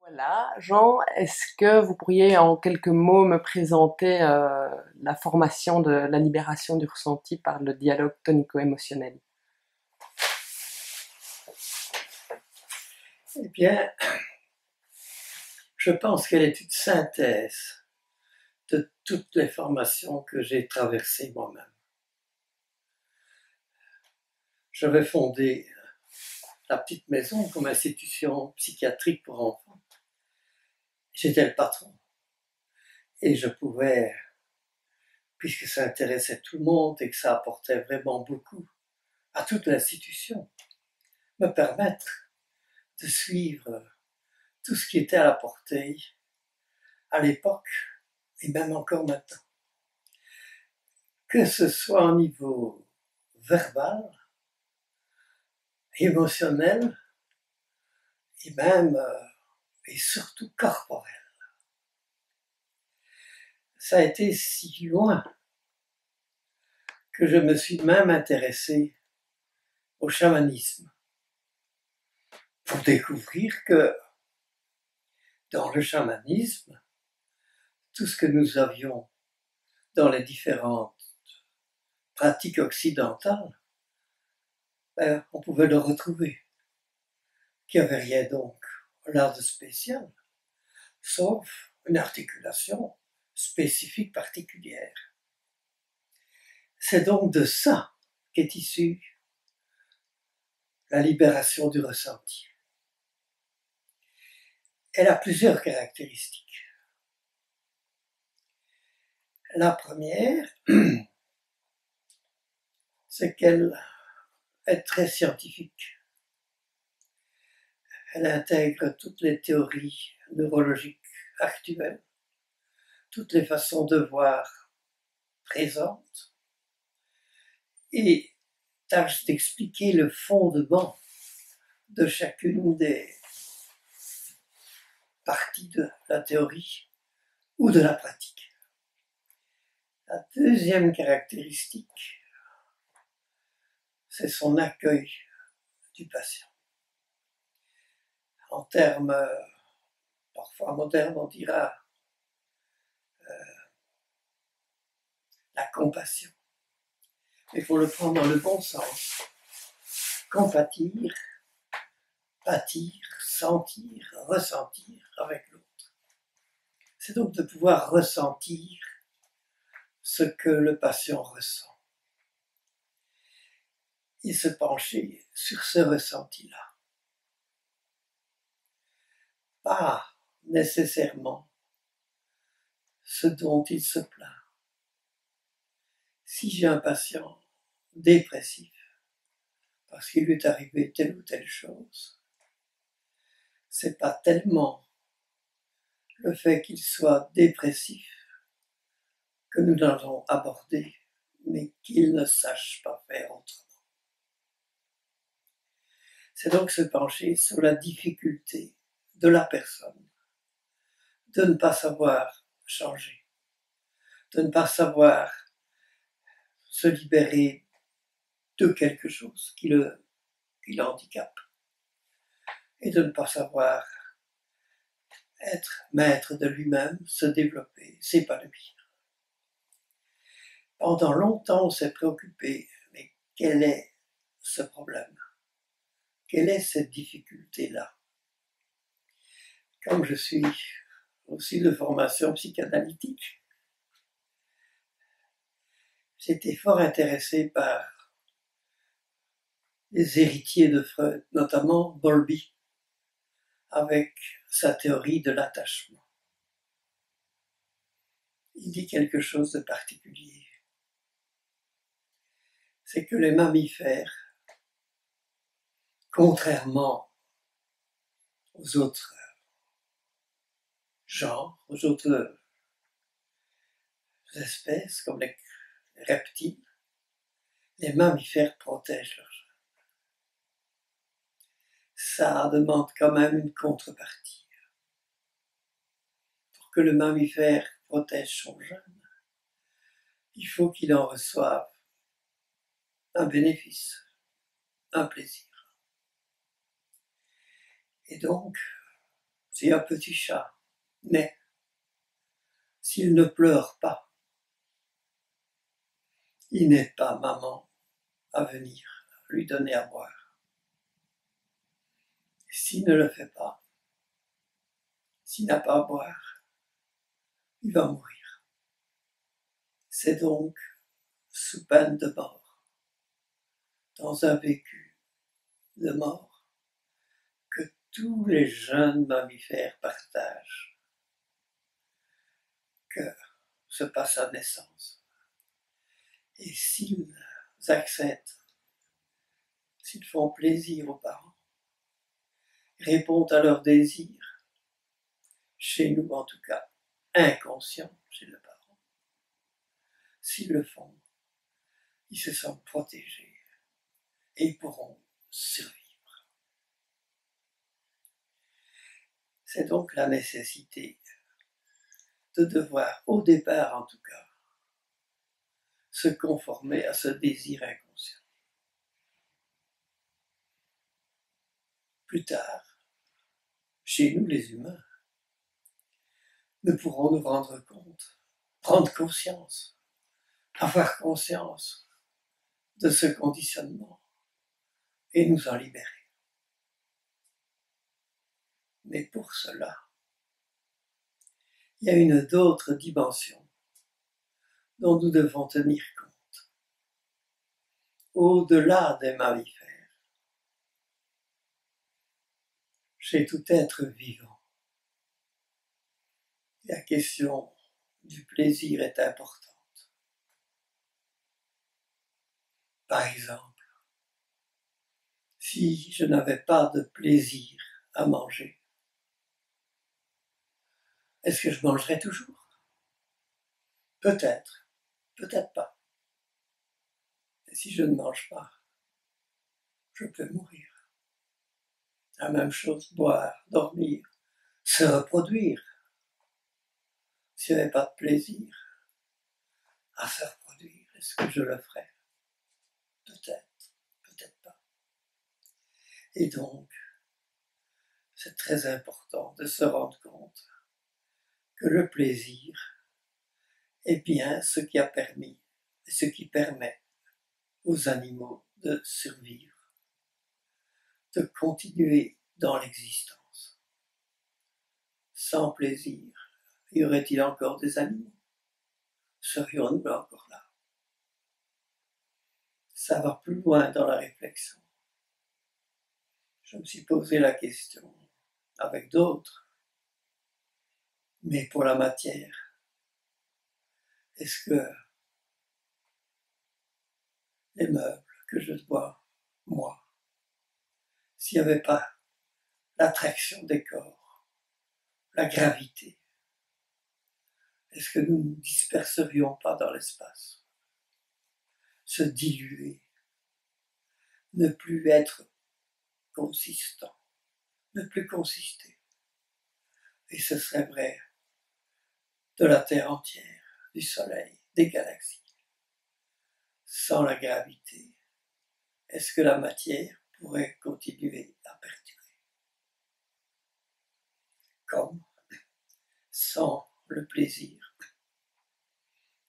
Voilà, Jean, est-ce que vous pourriez en quelques mots me présenter la formation de la libération du ressenti par le dialogue tonico-émotionnel? Eh bien, je pense qu'elle est une synthèse de toutes les formations que j'ai traversées moi-même. J'avais fondé la petite maison comme institution psychiatrique pour enfants. J'étais le patron et je pouvais, puisque ça intéressait tout le monde et que ça apportait vraiment beaucoup à toute l'institution, me permettre de suivre tout ce qui était à la portée à l'époque et même encore maintenant. Que ce soit au niveau verbal, émotionnel et même et surtout corporel. Ça a été si loin que je me suis même intéressé au chamanisme pour découvrir que dans le chamanisme, tout ce que nous avions dans les différentes pratiques occidentales, on pouvait le retrouver. Qu'il n'y avait rien donc là de spécial, sauf une articulation spécifique particulière. C'est donc de ça qu'est issue la libération du ressenti. Elle a plusieurs caractéristiques. La première, c'est qu'elle est très scientifique. Elle intègre toutes les théories neurologiques actuelles, toutes les façons de voir présentes, et tâche d'expliquer le fondement de chacune des parties de la théorie ou de la pratique. La deuxième caractéristique, c'est son accueil du patient. En termes parfois modernes, on dira la compassion. Il faut le prendre dans le bon sens. Compatir, pâtir, sentir, ressentir avec l'autre. C'est donc de pouvoir ressentir ce que le patient ressent et se pencher sur ce ressenti-là. Pas nécessairement ce dont il se plaint. Si j'ai un patient dépressif parce qu'il lui est arrivé telle ou telle chose, c'est pas tellement le fait qu'il soit dépressif que nous allons aborder, mais qu'il ne sache pas faire autrement. C'est donc se pencher sur la difficulté de la personne de ne pas savoir changer, de ne pas savoir se libérer de quelque chose qui le handicape, et de ne pas savoir être maître de lui-même, se développer, s'épanouir. Pendant longtemps, on s'est préoccupé, mais quel est ce problème? Quelle est cette difficulté-là? Comme je suis aussi de formation psychanalytique, j'étais fort intéressé par les héritiers de Freud, notamment Bowlby, avec sa théorie de l'attachement. Il dit quelque chose de particulier. C'est que les mammifères, contrairement aux autres genres, aux autres espèces, comme les reptiles, les mammifères protègent leurs jeunes. Ça demande quand même une contrepartie. Pour que le mammifère protège son jeune, il faut qu'il en reçoive un bénéfice, un plaisir. Et donc, Si un petit chat naît, s'il ne pleure pas, il n'est pas maman à venir lui donner à boire. Et s'il ne le fait pas, s'il n'a pas à boire, il va mourir. C'est donc sous peine de mort, dans un vécu de mort, que tous les jeunes mammifères partagent, que se passe la naissance. Et s'ils acceptent, s'ils font plaisir aux parents, répondent à leurs désirs, chez nous en tout cas, inconscients chez le parent, s'ils le font, ils se sentent protégés et ils pourront survivre. C'est donc la nécessité de devoir, au départ en tout cas, se conformer à ce désir inconscient. Plus tard, chez nous les humains, nous pourrons nous rendre compte, prendre conscience, avoir conscience de ce conditionnement et nous en libérer. Mais pour cela, il y a une autre dimension dont nous devons tenir compte. Au-delà des mammifères, chez tout être vivant, la question du plaisir est importante. Par exemple, si je n'avais pas de plaisir à manger, est-ce que je mangerais toujours? Peut-être, peut-être pas. Et si je ne mange pas, je peux mourir. La même chose, boire, dormir, se reproduire. S'il n'y avait pas de plaisir à se reproduire, est-ce que je le ferais? Peut-être, peut-être pas. Et donc, c'est très important de se rendre compte que le plaisir est bien ce qui a permis et ce qui permet aux animaux de survivre, de continuer dans l'existence. Sans plaisir, y aurait-il encore des animaux? Serions-nous encore là? Ça va plus loin dans la réflexion. Je me suis posé la question avec d'autres, mais pour la matière, est-ce que les meubles que je dois, moi, s'il n'y avait pas l'attraction des corps, la gravité, est-ce que nous ne nous disperserions pas dans l'espace? Se diluer, ne plus être consistant, ne plus consister. Et ce serait vrai de la Terre entière, du Soleil, des galaxies. Sans la gravité, est-ce que la matière pourrait continuer à perdurer? Comme, sans le plaisir,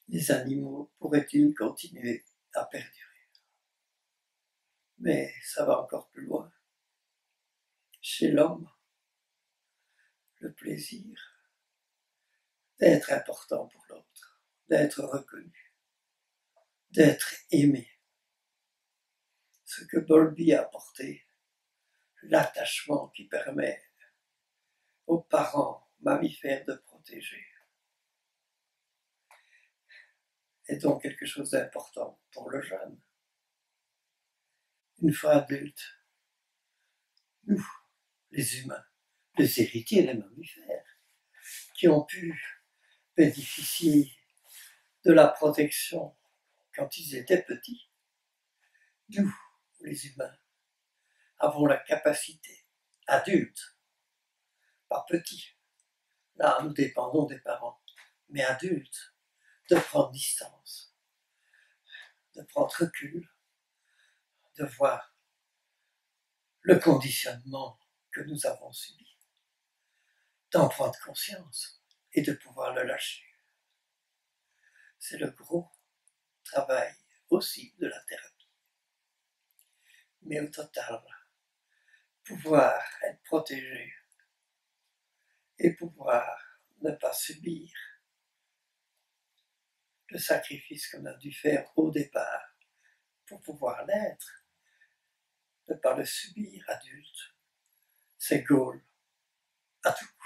les animaux pourraient-ils continuer à perdurer? Mais ça va encore plus loin. Chez l'homme, le plaisir d'être important pour l'autre, d'être reconnu, d'être aimé. Ce que Bowlby a apporté, l'attachement qui permet aux parents mammifères de protéger, est donc quelque chose d'important pour le jeune. Une fois adulte, nous, les humains, les héritiers des mammifères, qui ont pu bénéficier de la protection quand ils étaient petits, nous, les humains, avons la capacité, adultes, pas petits, là nous dépendons des parents, mais adultes, de prendre distance, de prendre recul, de voir le conditionnement que nous avons subi, d'en prendre conscience et de pouvoir le lâcher. C'est le gros travail aussi de la thérapie. Mais au total, pouvoir être protégé et pouvoir ne pas subir le sacrifice qu'on a dû faire au départ pour pouvoir l'être, ne pas le subir adulte, c'est goal à tout.